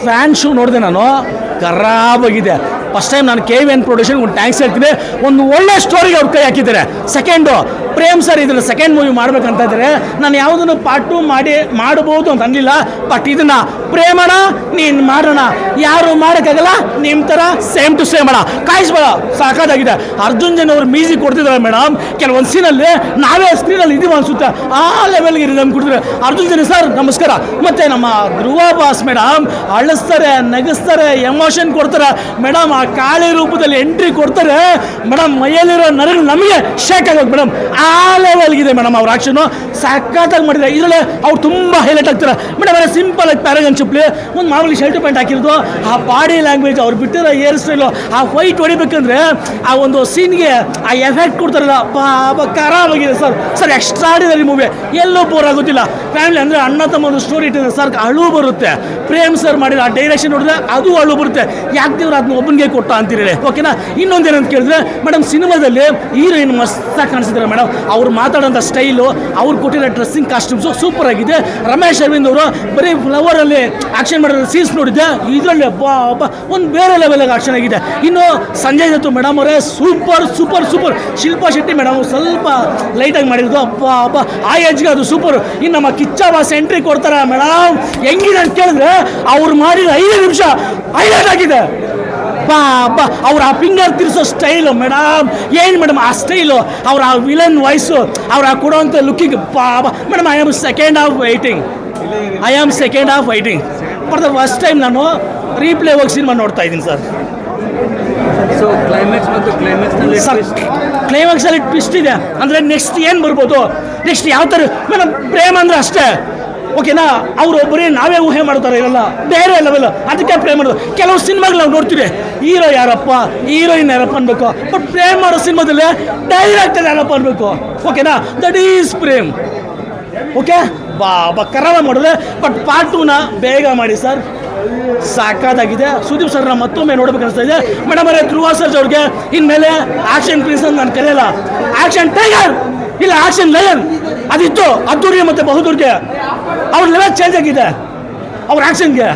Fan show ನೋಡಿದೆ ನಾನು, ಖರಾಬಾಗಿದೆ. First time ನಾನು KVN ಪ್ರೊಡಕ್ಷನ್ ಒಂದು ಥ್ಯಾಂಕ್ಸ್ ಹೇಳ್ತೀನಿ. ಒಂದು ಒಳ್ಳೆ ಸ್ಟೋರಿಗೆ ಅವ್ರು ಕೈ ಹಾಕಿದ್ದಾರೆ. ಸೆಕೆಂಡು ಪ್ರೇಮ್ ಸರ್ ಇದನ್ನು ಸೆಕೆಂಡ್ ಮೂವಿ ಮಾಡ್ಬೇಕಂತ ಇದ್ದಾರೆ. ನಾನು ಯಾವುದನ್ನು ಪಾರ್ಟ್ 2 ಮಾಡಬಹುದು ಅಂತ ಅನ್ನಲಿಲ್ಲ. ಬಟ್ ಇದನ್ನು ಪ್ರೇಮಣ ನೀನು ಮಾಡೋಣ, ಯಾರು ಮಾಡೋಕ್ಕಾಗಲ್ಲ, ನಿಮ್ಮ ಥರ ಸೇಮ್ ಟು ಸೇಮ್ ಅಣ್ಣ, ಕಾಯಿಸ್ಬೇಡ, ಸಾಕಾಗಿದೆ. ಅರ್ಜುನ್ ಜನ್ ಅವರು ಮ್ಯೂಸಿಕ್ ಕೊಡ್ತಿದ್ದಾರೆ ಮೇಡಮ್. ಕೆಲವೊಂದು ಸೀನಲ್ಲಿ ನಾವೇ ಸ್ಕ್ರೀನಲ್ಲಿ ಇದೀವಿ ಅನಿಸುತ್ತೆ, ಆ ಲೆವೆಲ್ಗೆ ನಮ್ಗೆ ಕೊಡ್ತಿದ್ದಾರೆ. ಅರ್ಜುನ್ ಜನ್ ಸರ್ ನಮಸ್ಕಾರ. ಮತ್ತು ನಮ್ಮ ಧ್ರುವ ಬಾಸ್ ಮೇಡಮ್ ಅಳಿಸ್ತಾರೆ, ನಗಿಸ್ತಾರೆ, ಎಮೋಷನ್ ಕೊಡ್ತಾರೆ ಮೇಡಮ್. ಆ ಕಾಳಿ ರೂಪದಲ್ಲಿ ಎಂಟ್ರಿ ಕೊಡ್ತಾರೆ ಮೇಡಮ್. ಮೈಯಲ್ಲಿರೋ ನರಗಳು ನಮಗೆ ಶೇಕ್ ಆಗೋದು ಮೇಡಮ್. ಆ ಲೆವೆಲ್ಗಿದೆ ಮೇಡಮ್ ಅವ್ರ ಆಕ್ಷನು, ಸಖತ್ತಾಗಿ ಮಾಡಿದ್ದಾರೆ. ಇದರಲ್ಲಿ ಅವ್ರು ತುಂಬ ಹೈಲೈಟ್ ಆಗ್ತಾರೆ ಮೇಡಮ್. ಸಿಂಪಲ್ ಆಗಿ ಪ್ಯಾರಾಗನ್ ಚಪ್ಪಲಿ, ಒಂದು ಮಾಮೂಲಿ ಶರ್ಟ್ ಪ್ಯಾಂಟ್ ಹಾಕಿರೋದು, ಆ ಬಾಡಿ ಲ್ಯಾಂಗ್ವೇಜ್, ಅವ್ರು ಬಿಟ್ಟಿರೋ ಹೇರ್ ಸ್ಟೈಲು, ಆ ಫೈಟ್ ಹೊಡಿಬೇಕಂದ್ರೆ ಆ ಒಂದು ಸೀನ್ಗೆ ಆ ಎಫೆಕ್ಟ್ ಕೊಡ್ತಾರಲ್ಲ, ಖರಾಬಾಗಿದೆ ಸರ್ ಎಕ್ಸ್ಟ್ರಾಡಿನರಿ ಮೂವಿ. ಎಲ್ಲೂ ಬೋರ್ ಆಗೋದಿಲ್ಲ. ಫ್ಯಾಮಿಲಿ ಅಂದರೆ ಅಣ್ಣ ತಮ್ಮ ಒಂದು ಸ್ಟೋರಿ ಇಟ್ಟಿದ್ದಾರೆ ಸರ್, ಅಳು ಬರುತ್ತೆ. ಪ್ರೇಮ್ ಸರ್ ಮಾಡಿದ ಆ ಡೈರೆಕ್ಷನ್ ನೋಡಿದ್ರೆ ಅದು ಅಳು ಬರುತ್ತೆ. ಯಾಕೆ ದೇವ್ರು ಅದನ್ನ ಒಬ್ಬನಿಗೆ ಕೊಟ್ಟ ಅಂತೀರಿ, ಓಕೆನಾ? ಇನ್ನೊಂದೇನಂತ ಕೇಳಿದ್ರೆ ಮೇಡಮ್, ಸಿನಿಮಾದಲ್ಲಿ ಹೀರೋಯಿನ್ ಮಸ್ತಾಗಿ ಕಾಣಿಸಿದ್ದಾರೆ ಮೇಡಮ್. ಅವ್ರು ಮಾತಾಡೋಂಥ ಸ್ಟೈಲು, ಅವ್ರು ಕೊಟ್ಟಿರೋ ಡ್ರೆಸ್ಸಿಂಗ್ ಕಾಸ್ಟ್ಯೂಮ್ಸು ಸೂಪರ್ ಆಗಿದೆ. ರಮೇಶ್ ಅರವಿಂದ್ ಅವರು ಬರೀ ಫ್ಲವರಲ್ಲಿ ಆಕ್ಷನ್ ಮಾಡಿರೋ ಸೀನ್ಸ್ ನೋಡಿದ್ದೆ, ಇದರಲ್ಲಿ ಒಂದು ಬೇರೆ ಲೆವೆಲ್ಗೆ ಆಕ್ಷನ್ ಆಗಿದೆ. ಇನ್ನು ಸಂಜಯ್ ದತ್ತು ಮೇಡಮ್ ಅವರೇ super super super. Shilpa Shetty madam ಸ್ವಲ್ಪ ಲೈಟಾಗಿ ಮಾಡಿರೋದು, ಆ ಏಜ್ಗೆ ಅದು ಸೂಪರ್. ಇನ್ನು ನಮ್ಮ ಕಿಚ್ಚ ಬಾಸ್ ಎಂಟ್ರಿ ಕೊಡ್ತಾರೆ ಮೇಡಮ್, ಹೆಂಗಿದೆ ಅಂತ ಕೇಳಿದ್ರೆ ಅವ್ರು ಮಾಡಿದ 5 ನಿಮಿಷ ಹೈಲೈಟ್ ಆಗಿದೆ. ಅವ್ರ ಆ ಫಿಂಗರ್ ತಿರ್ಸೋ ಸ್ಟೈಲು ಮೇಡಮ್, ಏನು ಮೇಡಮ್ ಆ ಸ್ಟೈಲು, ಅವ್ರ ಆ ವಿಲನ್ ವಾಯ್ಸು, ಅವ್ರ ಆ ಕೊಡೋವಂಥ looking madam. I am second half waiting for the first time. ನಾನು ರೀಪ್ಲೇ ಹೋಗಿ ಸಿನಿಮಾ ನೋಡ್ತಾ ಇದ್ದೀನಿ ಸರ್. ಸೊ ಕ್ಲೈಮ್ಯಾಕ್ಸಲ್ಲಿ ಟ್ವಿಸ್ಟ್ ಇದೆ ಅಂದರೆ ನೆಕ್ಸ್ಟ್ ಏನು ಬರ್ಬೋದು, ನೆಕ್ಸ್ಟ್ ಯಾವ ಥರ ಮೇಡಮ್. ಪ್ರೇಮ್ ಅಂದರೆ ಅಷ್ಟೇ, ಓಕೆನಾ? ಅವರು ಒಬ್ಬರೇ ನಾವೇ ಊಹೆ ಮಾಡ್ತಾರೆ, ಇರಲ್ಲ ಬೇರೆ ಲೆವೆಲ್. ಅದಕ್ಕೆ ಪ್ರೇಮ್ ಮಾಡೋದು. ಕೆಲವು ಸಿನಿಮಾಗಳು ನಾವು ನೋಡ್ತೀವಿ, ಹೀರೋ ಯಾರಪ್ಪ, ಹೀರೋಯಿನ್ ಯಾರಪ್ಪ ಅನ್ಬೇಕು. ಬಟ್ ಪ್ರೇಮ್ ಮಾಡೋ ಸಿನಿಮಾದಲ್ಲಿ ಡೈರೆಕ್ಟರ್ ಯಾರಪ್ಪ ಅನ್ಬೇಕು, ಓಕೆನಾ? That is Prem. ಓಕೆ, ಕರಾವ ಮಾಡಿದ್ರೆ. ಬಟ್ ಪಾರ್ಟ್ 2ನ ಬೇಗ ಮಾಡಿ ಸರ್, ಸಾಕಾಗಿದೆ. ಸುದೀಪ್ ಸರ್ನ ಮತ್ತೊಮ್ಮೆ ನೋಡ್ಬೇಕು ಅನಿಸ್ತಾ ಇದೆ ಮೇಡಮ್. ಅವರೇ ಧ್ರುವ ಸರ್ಜ್ ಅವ್ರಿಗೆ ಇನ್ಮೇಲೆ ಆಕ್ಷನ್ ಪ್ರಿನ್ಸ್ ಅಂತ ನಾನು ಕರೆಯಲ್ಲ, ಆಕ್ಷನ್ ಟೈಗರ್ ಇಲ್ಲ ಆಕ್ಷನ್ ಲಯನ್ ಅದಿತ್ತು. ಅದ್ದೂರಿಗೆ ಮತ್ತು ಬಹುದೂರ್ಗೆ ಅವ್ರ ಲೆವೆಲ್ ಚೇಂಜ್ ಆಗಿದೆ ಅವ್ರ ಆಕ್ಷನ್ಗೆ.